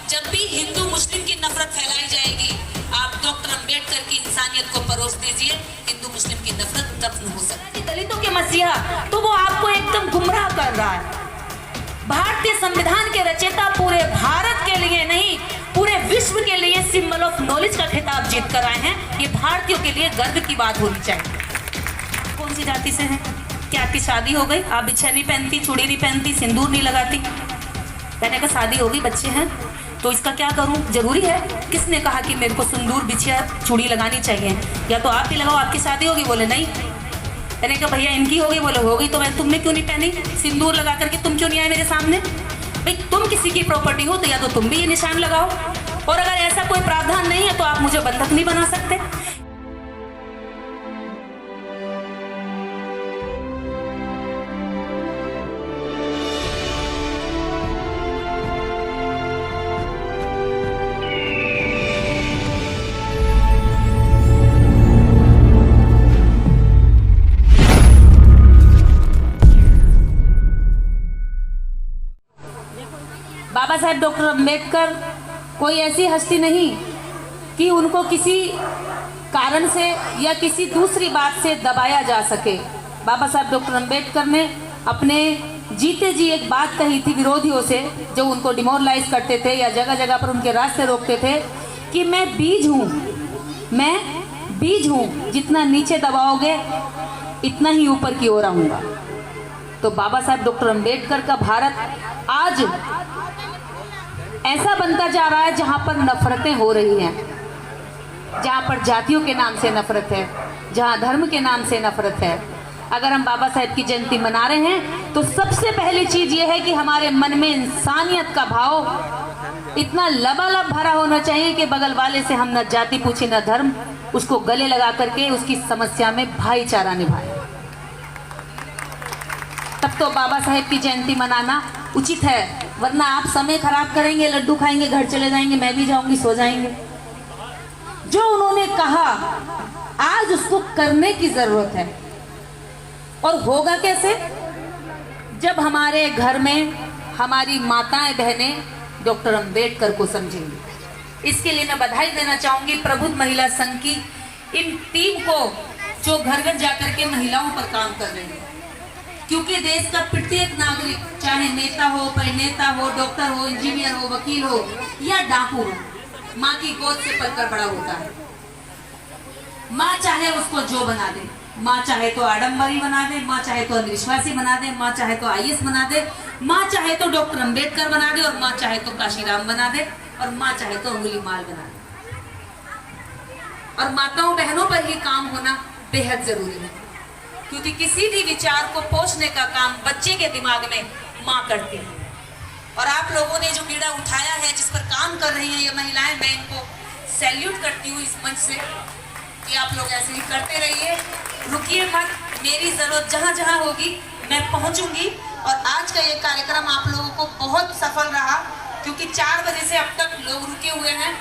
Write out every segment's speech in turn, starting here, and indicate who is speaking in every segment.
Speaker 1: जब भी हिंदू मुस्लिम की नफरत फैलाई जाएगी, आप डॉक्टर अंबेडकर की इंसानियत को परोस दीजिए, हिंदू मुस्लिम की नफरत दफन हो सकती है।
Speaker 2: दलितों के मसीहा, तो वो आपको एकदम गुमराह कर रहा है। भारतीय संविधान के रचयिता पूरे भारत के लिए नहीं, पूरे विश्व के लिए सिंबल ऑफ नॉलेज का खिताब जीत कर आए हैं। ये भारतीयों के लिए गर्व की बात होनी चाहिए। कौन सी जाति से हैं? क्या आपकी शादी हो गई? आप बिछा नहीं पहनती, चूड़ी नहीं पहनती, सिंदूर नहीं लगाती? कहने का शादी हो गई, बच्चे हैं, तो इसका क्या करूं? जरूरी है? किसने कहा कि मेरे को सिंदूर बिछिया चूड़ी लगानी चाहिए? या तो आप ही लगाओ, आपकी शादी होगी। बोले नहीं। कहने का भैया इनकी हो गई। बोले हो गई, तो मैं तुमने क्यों नहीं पहनी? सिंदूर लगा करके तुम क्यों नहीं आए मेरे सामने? भाई तुम किसी की प्रॉपर्टी हो तो या तो तुम भी ये निशान लगाओ, और अगर ऐसा कोई प्रावधान नहीं है तो आप मुझे बंधक नहीं बना सकते। बाबा साहेब डॉक्टर अंबेडकर कोई ऐसी हस्ती नहीं कि उनको किसी कारण से या किसी दूसरी बात से दबाया जा सके। बाबा साहेब डॉक्टर अंबेडकर ने अपने जीते जी एक बात कही थी विरोधियों से, जो उनको डिमोरलाइज करते थे या जगह जगह पर उनके रास्ते रोकते थे, कि मैं बीज हूँ, जितना नीचे दबाओगे इतना ही ऊपर की ओर आऊंगा। तो बाबा साहेब डॉक्टर अंबेडकर का भारत आज ऐसा बनता जा रहा है जहां पर नफरतें हो रही हैं, जहां पर जातियों के नाम से नफरत है, जहां धर्म के नाम से नफरत है। अगर हम बाबा साहेब की जयंती मना रहे हैं तो सबसे पहली चीज यह है कि हमारे मन में इंसानियत का भाव इतना लबालब भरा होना चाहिए कि बगल वाले से हम न जाति पूछे न धर्म, उसको गले लगा करके उसकी समस्या में भाईचारा निभाए। तब तो बाबा साहेब की जयंती मनाना उचित है, वरना आप समय खराब करेंगे, लड्डू खाएंगे, घर चले जाएंगे, मैं भी जाऊंगी, सो जाएंगे। जो उन्होंने कहा आज उसको करने की जरूरत है। और होगा कैसे? जब हमारे घर में हमारी माताएं बहनें डॉक्टर अंबेडकर को समझेंगी। इसके लिए मैं बधाई देना चाहूंगी प्रबुद्ध महिला संघ की इन टीम को, जो घर घर जाकर के महिलाओं पर काम कर रही है। क्योंकि देश का प्रत्येक नागरिक, चाहे नेता हो, परिनेता हो, डॉक्टर हो, इंजीनियर हो, वकील हो या डाकू हो, माँ की गोद से पलकर बड़ा होता है। माँ चाहे उसको जो बना दे, माँ चाहे तो आडम्बरी बना दे, माँ चाहे तो अंधविश्वासी बना दे, माँ चाहे तो आईएएस बना दे, माँ चाहे तो डॉक्टर अंबेडकर बना दे, और माँ चाहे तो काशीराम बना दे, और माँ चाहे तो अंगुलीमाल बना दे। और माताओं बहनों पर ही काम होना बेहद जरूरी है, क्योंकि किसी भी विचार को पोषने का काम बच्चे के दिमाग में माँ करती है। और आप लोगों ने जो बीड़ा उठाया है, जिस पर काम कर रही हैं ये महिलाएं, मैं इनको सैल्यूट करती हूँ इस मंच से कि आप लोग ऐसे ही करते रहिए, रुकिए मत। मेरी जरूरत जहाँ जहाँ होगी मैं पहुँचूंगी। और आज का ये कार्यक्रम आप लोगों को बहुत सफल रहा, क्योंकि 4 बजे से अब तक लोग रुके हुए हैं।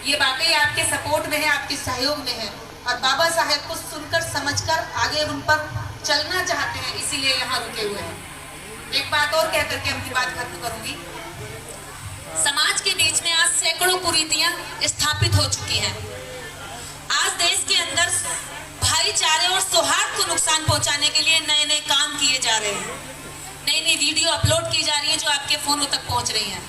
Speaker 2: ये बातें आपके सपोर्ट में है, आपके सहयोग में है, और बाबा साहेब को सुनकर समझकर आगे उन पर चलना चाहते हैं, इसीलिए यहाँ रुके हुए हैं। एक बात और कह करके अपनी बात खत्म करूंगी। समाज के बीच में आज सैकड़ों कुरीतियां स्थापित हो चुकी हैं। आज देश के अंदर भाईचारे और सौहार्द को नुकसान पहुंचाने के लिए नए नए काम किए जा रहे हैं, नई नई वीडियो अपलोड की जा रही है जो आपके फोनों तक पहुंच रही हैं।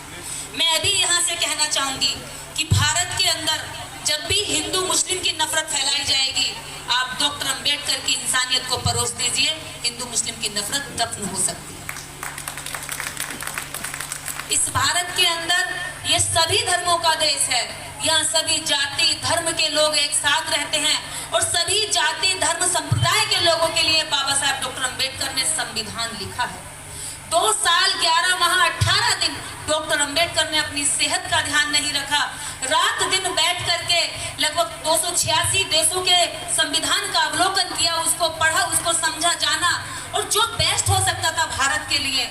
Speaker 2: मैं अभी यहाँ से कहना चाहूंगी कि भारत के अंदर जब भी हिंदू मुस्लिम की नफरत फैलाई जाएगी, आप डॉक्टर अंबेडकर की इंसानियत को परोस दीजिए, हिंदू मुस्लिम की नफरत दफन हो सकती है। इस भारत के अंदर ये सभी धर्मों का देश है। यहाँ सभी जाति धर्म के लोग एक साथ रहते हैं, और सभी जाति धर्म संप्रदाय के लोगों के लिए बाबा साहेब डॉक्टर अंबेडकर ने संविधान लिखा है। 2 साल 11 माह 18 दिन डॉक्टर अंबेडकर ने अपनी सेहत का ध्यान नहीं रखा। रात दिन बैठ करके लगभग 286 देशों के संविधान का अवलोकन किया, उसको पढ़ा, उसको समझा, जाना, और जो बेस्ट हो सकता था भारत के लिए,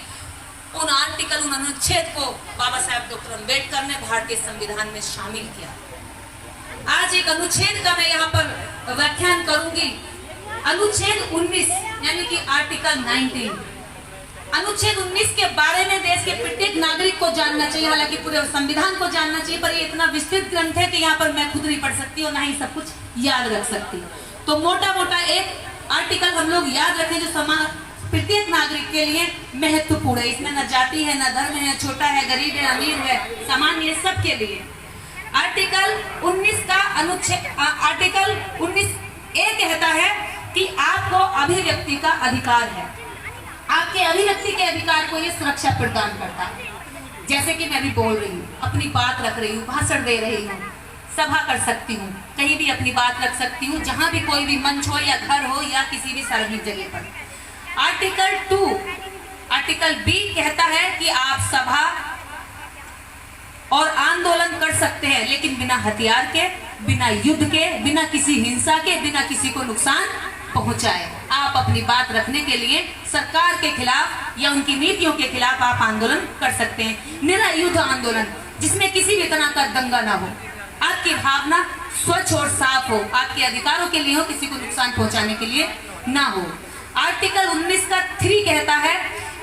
Speaker 2: उन आर्टिकल, उन अनुच्छेद को बाबा साहेब डॉक्टर अंबेडकर ने भारतीय संविधान में शामिल किया। आज एक अनुच्छेद का मैं यहाँ पर व्याख्यान करूंगी। अनुच्छेद 19 यानी कि आर्टिकल 19। अनुच्छेद 19 के बारे में देश के प्रत्येक नागरिक को जानना चाहिए, हालांकि पूरे संविधान को जानना चाहिए, पर ये इतना विस्तृत ग्रंथ है कि यहाँ पर मैं खुद नहीं पढ़ सकती और ना ही सब कुछ याद रख सकती। तो मोटा मोटा एक आर्टिकल हम लोग याद रखें जो समाज प्रत्येक नागरिक के लिए महत्वपूर्ण है। इसमें न जाति है, न धर्म है, छोटा है, गरीब है, अमीर है, सामान्य है, सबके लिए। आर्टिकल 19 का अनुच्छेद आर्टिकल 19 ए कहता है कि आपको अभिव्यक्ति का अधिकार है। आपके अभिव्यक्ति के अधिकार को ये सुरक्षा प्रदान करता है। जैसे कि मैं अभी बोल रही हूँ, अपनी बात रख रही हूँ, भाषण दे रही हूँ, सभा कर सकती हूँ, कहीं भी अपनी बात रख सकती हूँ, जहां भी कोई भी मंच हो या घर हो या किसी भी सार्वजनिक जगह पर। आर्टिकल 2 आर्टिकल बी कहता है कि आप सभा और आंदोलन कर सकते हैं, लेकिन बिना हथियार के, बिना युद्ध के, बिना किसी हिंसा के, बिना किसी को नुकसान पहुंचाए। आप अपनी बात रखने के लिए सरकार के खिलाफ या उनकी नीतियों के खिलाफ आप आंदोलन कर सकते हैं। निरायुध आंदोलन जिसमें किसी भी तरह का दंगा ना हो, आपकी भावना स्वच्छ और साफ हो, आपके अधिकारों के लिए हो, किसी को नुकसान पहुंचाने के लिए ना हो। आर्टिकल 19 का 3 कहता है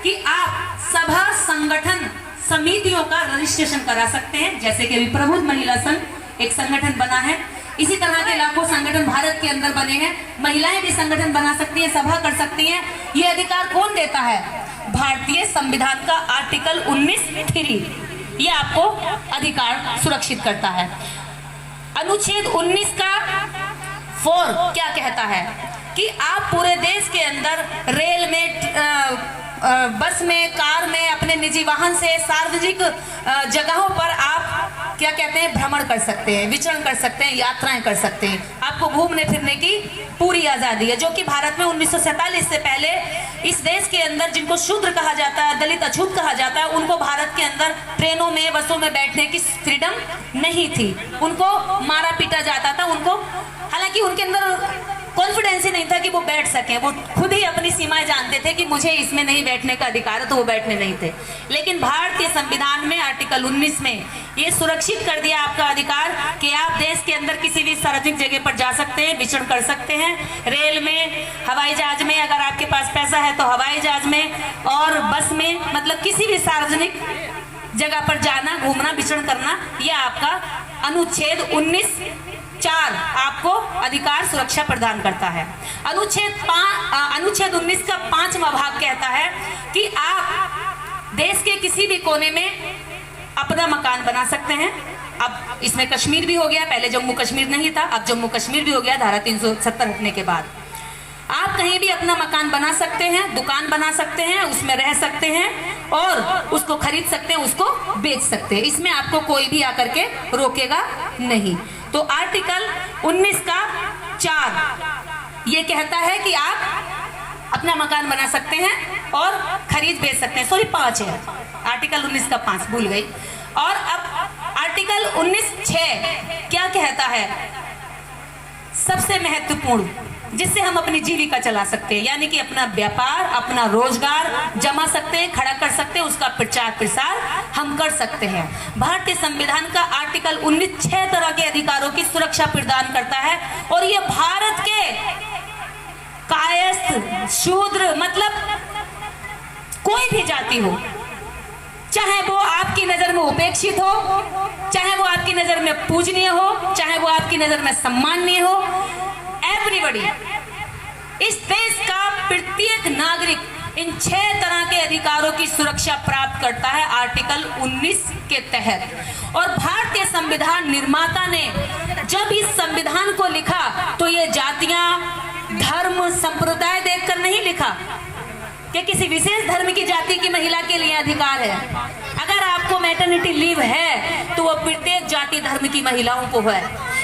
Speaker 2: कि आप सभा, संगठन, समितियों का रजिस्ट्रेशन करा सकते हैं। जैसे कि अभी प्रबुद्ध महिला संघ एक संगठन बना है, इसी तरह के लाखों संगठन भारत के अंदर बने हैं। महिलाएं भी संगठन बना सकती हैं, सभा कर सकती हैं। ये अधिकार कौन देता है? भारतीय संविधान का आर्टिकल 19(3) ये आपको अधिकार सुरक्षित करता है। अनुच्छेद 19 का 4 क्या कहता है कि आप पूरे देश के अंदर रेल में, बस में, कार में, अपने निजी वाहन से सार्वजनिक जगहों पर आप क्या कहते हैं, भ्रमण कर सकते हैं, विचरण कर सकते हैं, यात्राएं कर सकते हैं। आपको घूमने फिरने की पूरी आजादी है, जो कि भारत में 1947 से पहले इस देश के अंदर जिनको शूद्र कहा जाता है, दलित, अछूत कहा जाता है, उनको भारत के अंदर ट्रेनों में, बसों में बैठने की फ्रीडम नहीं थी। उनको मारा पीटा जाता था। उनको, हालांकि उनके अंदर कॉन्फिडेंस ही नहीं था कि वो बैठ सके। वो खुद ही अपनी सीमाएं जानते थे कि मुझे इसमें नहीं बैठने का अधिकार है, तो वो बैठने नहीं थे। लेकिन भारतीय संविधान में आर्टिकल 19 में ये सुरक्षित कर दिया आपका अधिकार कि आप देश के अंदर किसी भी सार्वजनिक जगह पर जा सकते हैं, विचरण कर सकते हैं। रेल में, हवाई जहाज में, अगर आपके पास पैसा है तो हवाई जहाज में, और बस में, मतलब किसी भी सार्वजनिक जगह पर जाना, घूमना, विचरण करना, यह आपका अनुच्छेद 19(4) आपको अधिकार सुरक्षा प्रदान करता है। अनुच्छेद 19 का 5वां भाग कहता है कि आप देश के किसी भी कोने में अपना मकान बना सकते हैं। अब इसमें कश्मीर भी हो गया, पहले जम्मू कश्मीर नहीं था, अब जम्मू कश्मीर भी हो गया धारा 370 हटने के बाद। आप कहीं भी अपना मकान बना सकते हैं, दुकान बना सकते हैं, उसमें रह सकते हैं और उसको खरीद सकते हैं, उसको बेच सकते हैं। इसमें आपको कोई भी आकर के रोकेगा नहीं। तो आर्टिकल 19 का 4 ये कहता है कि आप अपना मकान बना सकते हैं और खरीद बेच सकते हैं। सॉरी 5 है, आर्टिकल 19 का 5 भूल गई। और अब आर्टिकल 19(6) क्या कहता है? सबसे महत्वपूर्ण, जिससे हम अपनी जीविका चला सकते हैं, यानी कि अपना व्यापार, अपना रोजगार जमा सकते हैं, खड़ा कर सकते हैं, उसका प्रचार प्रसार हम कर सकते हैं। भारतीय संविधान का आर्टिकल 19 6 तरह के अधिकारों की सुरक्षा प्रदान करता है। और ये भारत के कायस्थ, शूद्र, मतलब कोई भी जाति हो, चाहे वो आपकी नजर में उपेक्षित हो, चाहे वो आपकी नजर में पूजनीय हो, चाहे वो आपकी नजर में सम्माननीय हो, एवरीबॉडी, इस देश का प्रत्येक नागरिक इन 6 तरह के अधिकारों की सुरक्षा प्राप्त करता है आर्टिकल 19 के तहत। और भारतीय संविधान निर्माता ने जब इस संविधान को लिखा तो ये जातियां, धर्म, संप्रदाय देखकर नहीं लिखा कि किसी विशेष धर्म की जाति की महिला के लिए अधिकार है। अगर आपको मैटरनिटी लीव है तो वह प्रत्येक जाति धर्म की महिलाओं को है।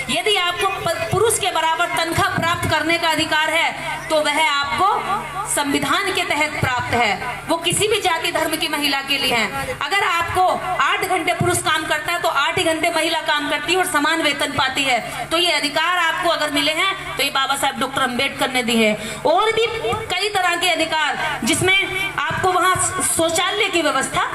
Speaker 2: यदि आपको पुरुष के बराबर तनख्वाह प्राप्त करने का अधिकार है तो वह आपको संविधान के तहत प्राप्त है, वो किसी भी जाति धर्म की महिला के लिए है। अगर आपको 8 घंटे पुरुष काम करता है तो 8 ही घंटे महिला काम करती है और समान वेतन पाती है। तो ये अधिकार आपको अगर मिले हैं तो ये बाबा साहब डॉक्टर अम्बेडकर ने दिए हैं। और भी कई तरह के अधिकार, जिसमें आपको वहां शौचालय की व्यवस्था,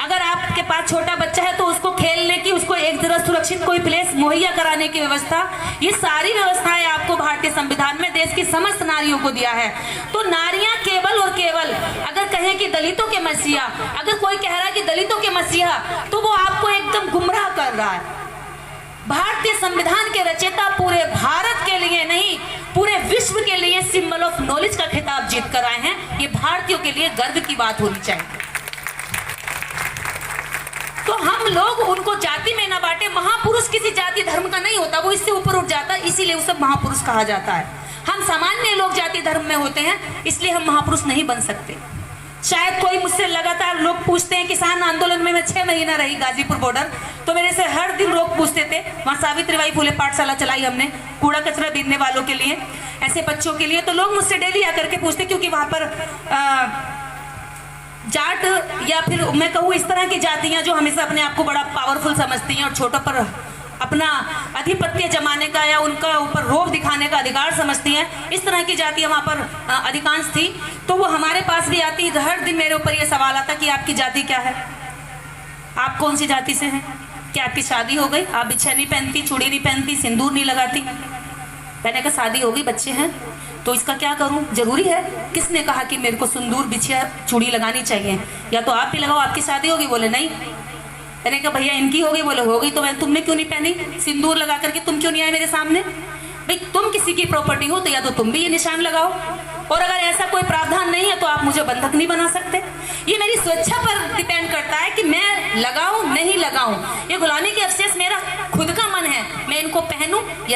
Speaker 2: अगर आपके पास छोटा बच्चा है तो उसको खेलने की, उसको एक जगह सुरक्षित कोई प्लेस मुहैया कराने की व्यवस्था, ये सारी व्यवस्थाएं आपको भारतीय संविधान में देश की समस्त नारियों को दिया है। तो नारियां केवल और केवल, अगर कहें कि दलितों के मसीहा, अगर कोई कह रहा है कि दलितों के मसीहा, तो वो आपको एकदम गुमराह कर रहा है। भारतीय संविधान के रचयिता पूरे भारत के लिए नहीं, पूरे विश्व के लिए सिंबल ऑफ नॉलेज का खिताब जीत कर आए हैं। ये भारतीयों के लिए गर्व की बात होनी चाहिए। तो हम लोग उनको जाति में ना बांटे। महापुरुष किसी जाति धर्म का नहीं होता, वो इससे ऊपर उठ जाता है, इसीलिए उसे महापुरुष कहा जाता है। हम सामान्य लोग जाति धर्म में होते हैं, इसलिए हम महापुरुष नहीं बन सकते। शायद कोई मुझसे लगातार लोग पूछते हैं, किसान आंदोलन में मैं 6 महीना रही गाजीपुर बॉर्डर, तो मेरे से हर दिन लोग पूछते थे, वहाँ सावित्रीबाई फुले पाठशाला चलाई हमने कूड़ा कचरा बीनने वालों के लिए, ऐसे बच्चों के लिए। तो लोग मुझसे डेली आकर के पूछते, क्योंकि वहाँ पर जाट या फिर मैं कहूँ इस तरह की जातियां जो हमेशा अपने आप को बड़ा पावरफुल समझती हैं और छोटों पर अपना अधिपत्य जमाने का या उनका ऊपर रोब दिखाने का अधिकार समझती हैं, इस तरह की जातियां वहाँ पर अधिकांश थी। तो वो हमारे पास भी आती, हर दिन मेरे ऊपर ये सवाल आता कि आपकी जाति क्या है, आप कौन सी जाति से हैं, क्या आपकी शादी हो गई, आप बिछिया नहीं पहनती, चूड़ी नहीं पहनती, सिंदूर नहीं लगाती। मैंने कहा शादी हो गई, बच्चे हैं, तो इसका क्या करूं, जरूरी है? किसने कहा कि मेरे को सिंदूर बिछिया चूड़ी लगानी चाहिए? या तो आप भी लगाओ, आपकी शादी होगी। बोले नहीं। मैंने कहा भैया इनकी होगी। बोले हो गई, तो मैं तुमने क्यों नहीं पहनी सिंदूर लगा करके, तुम क्यों नहीं आए मेरे सामने? भाई तुम किसी की प्रॉपर्टी हो तो या तो तुम भी ये निशान लगाओ, और अगर ऐसा कोई प्रावधान नहीं है तो आप मुझे बंधक नहीं बना सकते। ये मेरी स्वेच्छा पर डिपेंड करता है कि मैं लगाऊं नहीं लगाऊं। ये गुलामी के अवशेष मेरा खुद का मन है, मैं इनको पहनूं या